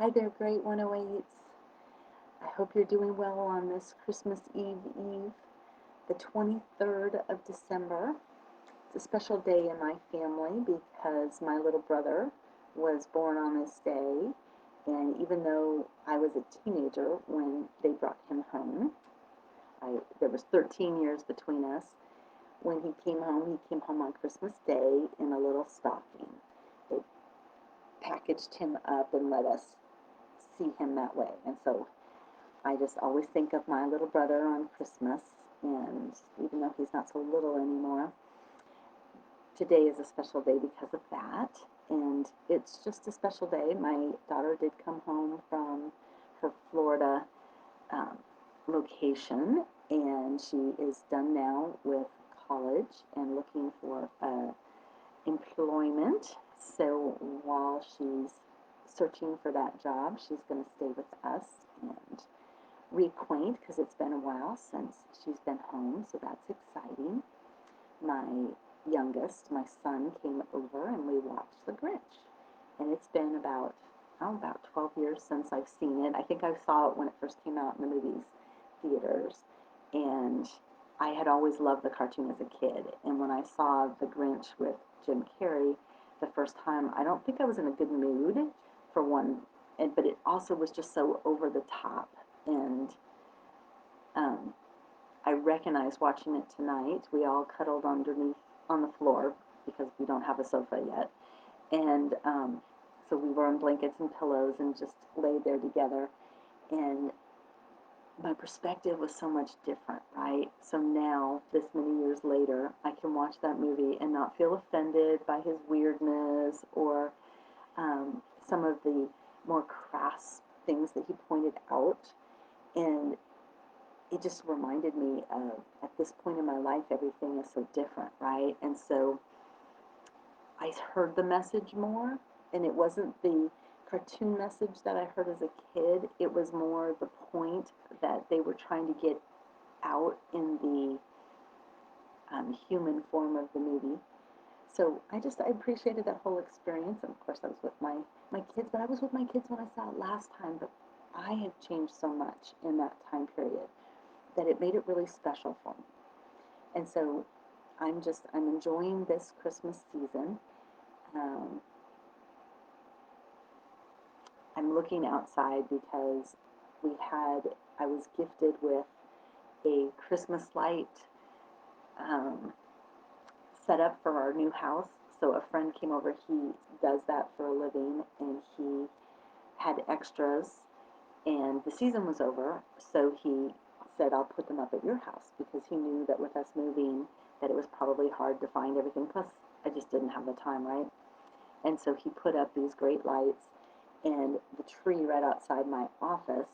Hi there, Great 108s. I hope you're doing well on this Christmas Eve, the 23rd of December. It's a special day in my family because my little brother was born on this day. And even though I was a teenager when they brought him home, there was 13 years between us. When he came home on Christmas Day in a little stocking. They packaged him up and let us see him that way. And so I just always think of my little brother on Christmas, and even though he's not so little anymore, today is a special day because of that. And it's just a special day. My daughter did come home from her Florida um, location, and she is done now with college and looking for employment. So while she's searching for that job, she's going to stay with us and reacquaint because it's been a while since she's been home, so that's exciting. My youngest, my son, came over and we watched The Grinch. And it's been about 12 years since I've seen it. I think I saw it when it first came out in the movies theaters. And I had always loved the cartoon as a kid. And when I saw The Grinch with Jim Carrey the first time, I don't think I was in a good mood for one, but it also was just so over the top. And um, I recognized watching it tonight. We all cuddled underneath on the floor because we don't have a sofa yet. And so we were on blankets and pillows and just laid there together. And my perspective was so much different, right? So now, this many years later, I can watch that movie and not feel offended by his weirdness or some of the more crass things that he pointed out. And it just reminded me of, at this point in my life, everything is so different, right? And so I heard the message more, and it wasn't the cartoon message that I heard as a kid. It was more the point that they were trying to get out in the human form of the movie. So I appreciated that whole experience. And of course, I was with my kids, but I was with my kids when I saw it last time. But I have changed so much in that time period that it made it really special for me. And so I'm enjoying this Christmas season. Um, I'm looking outside because I was gifted with a Christmas light um, set up for our new house. So a friend came over, he does that for a living, and he had extras, and the season was over, so he said, I'll put them up at your house, because he knew that with us moving, that it was probably hard to find everything, plus I just didn't have the time, right? And so he put up these great lights, and the tree right outside my office,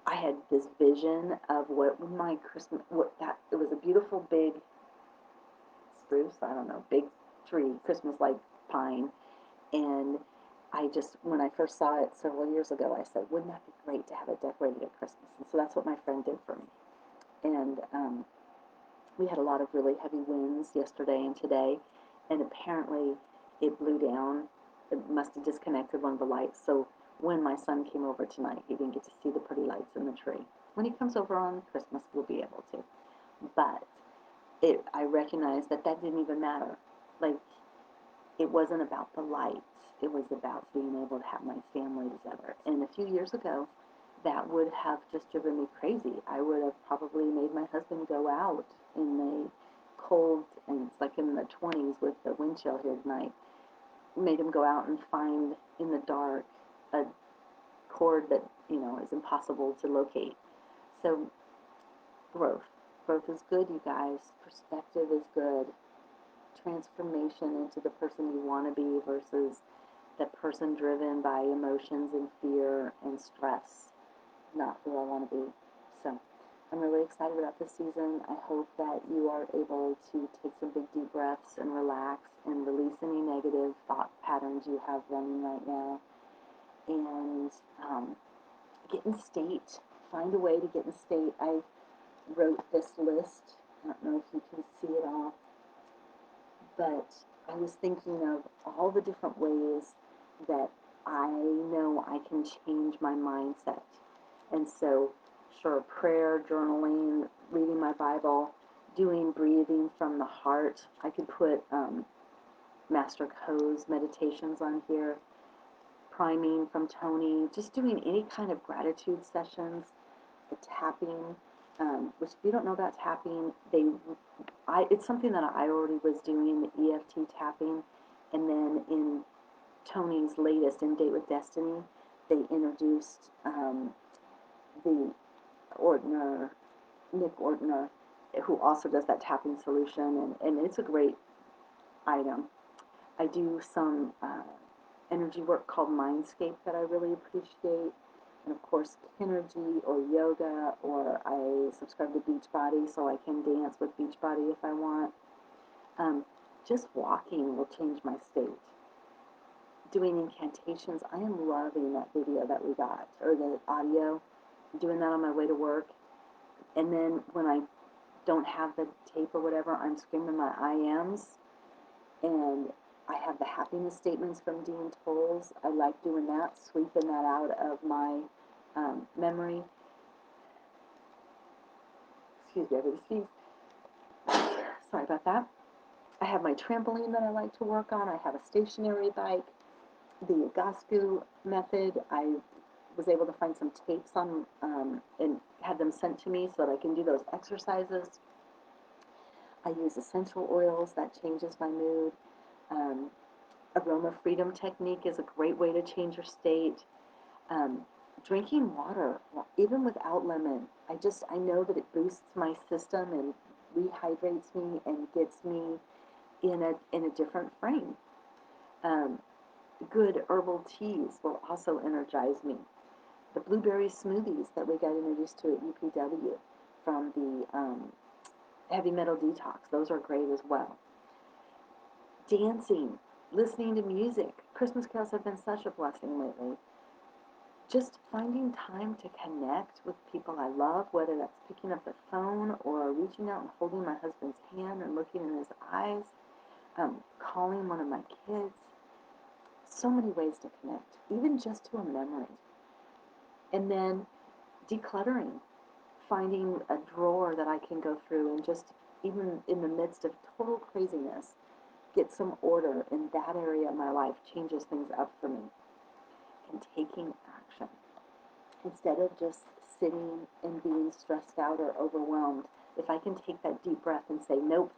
I had this vision of what my Christmas, it was a beautiful big spruce, I don't know, big tree, Christmas like pine. And when I first saw it several years ago, I said, wouldn't that be great to have it decorated at Christmas? And so that's what my friend did for me. And we had a lot of really heavy winds yesterday and today, and apparently it blew down. It must have disconnected one of the lights. So when my son came over tonight, he didn't get to see the pretty lights in the tree. When he comes over on Christmas, we'll be able to. But I recognized that didn't even matter. Like, it wasn't about the lights. It was about being able to have my family together. And a few years ago, that would have just driven me crazy. I would have probably made my husband go out in the cold, and it's like in the 20s with the wind chill here tonight, made him go out and find in the dark a cord that, is impossible to locate. So growth. Growth is good, you guys. Perspective is good. Transformation into the person you want to be versus the person driven by emotions and fear and stress. Not who I want to be. So I'm really excited about this season. I hope that you are able to take some big deep breaths and relax and release any negative thought patterns you have running right now. And get in state. Find a way to get in state. I wrote this list. I don't know if you can see it all, but I was thinking of all the different ways that I know I can change my mindset. And so, sure, prayer, journaling, reading my Bible, doing breathing from the heart. I could put Master Co's meditations on here, priming from Tony, just doing any kind of gratitude sessions, the tapping, which if you don't know about tapping, it's something that I already was doing, the EFT tapping, and then in Tony's latest, In Date with Destiny, they introduced the Ortner, Nick Ortner, who also does that tapping solution, and it's a great item. I do some energy work called Mindscape that I really appreciate, and of course, Kinergy or yoga, or I subscribe to Beachbody so I can dance with Beachbody if I want. Um, just walking will change my state. Doing incantations, I am loving that video that we got, or the audio. Doing that on my way to work, and then when I don't have the tape or whatever, I'm screaming my I ams, and I have the happiness statements from Dean Tolles. I like doing that, sweeping that out of my memory. Excuse me, everybody, excuse. Sorry about that. I have my trampoline that I like to work on. I have a stationary bike. The Gasku method, I was able to find some tapes on and had them sent to me so that I can do those exercises. I use essential oils, that changes my mood. Um, Aroma freedom technique is a great way to change your state. Um, Drinking water, even without lemon, I know that it boosts my system and rehydrates me and gets me in a different frame. Um, Good herbal teas will also energize me. The blueberry smoothies that we got introduced to at UPW from the heavy metal detox, those are great as well. Dancing, listening to music. Christmas carols have been such a blessing lately. Just finding time to connect with people I love, whether that's picking up the phone or reaching out and holding my husband's hand and looking in his eyes, calling one of my kids. So many ways to connect, even just to a memory. And then decluttering, finding a drawer that I can go through and just, even in the midst of total craziness, get some order in that area of my life changes things up for me. And taking action. Instead of just sitting and being stressed out or overwhelmed, if I can take that deep breath and say, nope,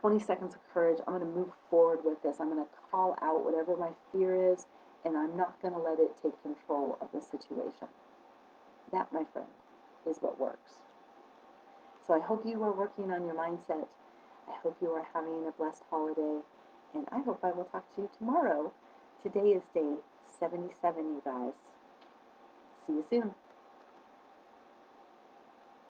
20 seconds of courage, I'm going to move forward with this. I'm going to call out whatever my fear is, and I'm not going to let it take control of the situation. That, my friend, is what works. So I hope you are working on your mindset. I hope you are having a blessed holiday, and I hope I will talk to you tomorrow. Today is day 77, you guys. See you soon.